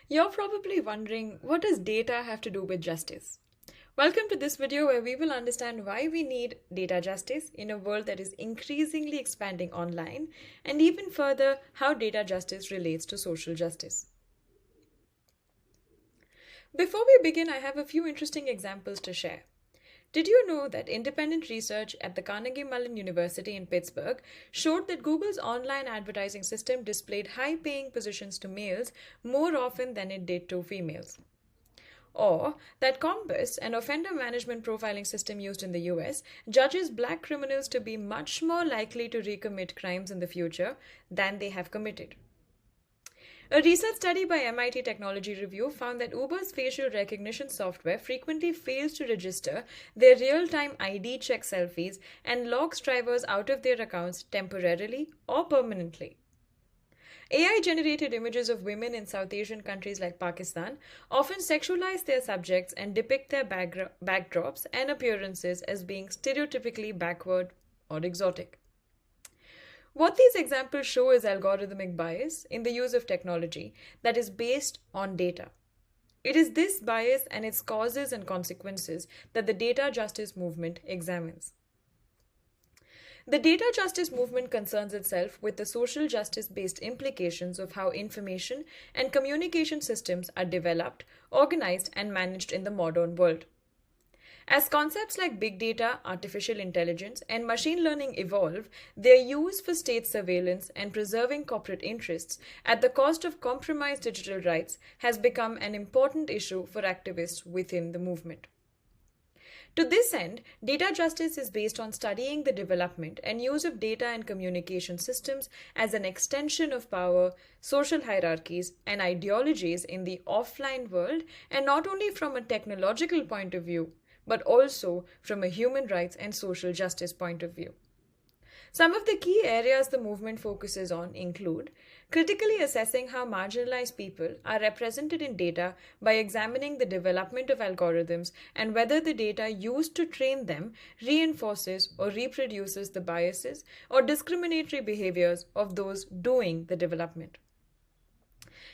You're probably wondering, what does data have to do with justice? Welcome to this video where we will understand why we need data justice in a world that is increasingly expanding online, and even further, how data justice relates to social justice. Before we begin, I have a few interesting examples to share. Did you know that independent research at the Carnegie Mellon University in Pittsburgh showed that Google's online advertising system displayed high paying positions to males more often than it did to females? Or that Compass, an offender management profiling system used in the US, judges black criminals to be much more likely to recommit crimes in the future than they have committed? A research study by MIT Technology Review found that Uber's facial recognition software frequently fails to register their real-time ID check selfies and locks drivers out of their accounts temporarily or permanently. AI-generated images of women in South Asian countries like Pakistan often sexualize their subjects and depict their backdrops and appearances as being stereotypically backward or exotic. What these examples show is algorithmic bias in the use of technology that is based on data. It is this bias and its causes and consequences that the data justice movement examines. The data justice movement concerns itself with the social justice-based implications of how information and communication systems are developed, organized, and managed in the modern world. As concepts like big data, artificial intelligence, and machine learning evolve, their use for state surveillance and preserving corporate interests at the cost of compromised digital rights has become an important issue for activists within the movement. To this end, data justice is based on studying the development and use of data and communication systems as an extension of power, social hierarchies, and ideologies in the offline world, and not only from a technological point of view, but also from a human rights and social justice point of view. Some of the key areas the movement focuses on include critically assessing how marginalized people are represented in data by examining the development of algorithms and whether the data used to train them reinforces or reproduces the biases or discriminatory behaviors of those doing the development.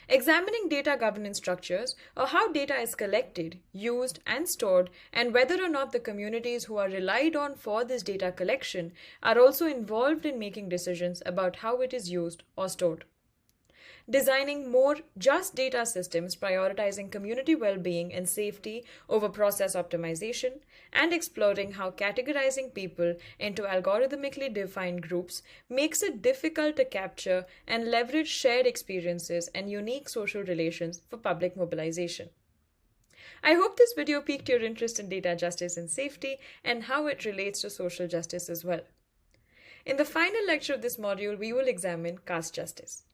Examining data governance structures, or how data is collected, used, and stored, and whether or not the communities who are relied on for this data collection are also involved in making decisions about how it is used or stored. Designing more just data systems prioritizing community well-being and safety over process optimization, and exploring how categorizing people into algorithmically defined groups makes it difficult to capture and leverage shared experiences and unique social relations for public mobilization. I hope this video piqued your interest in data justice and safety and how it relates to social justice as well. In the final lecture of this module, we will examine caste justice.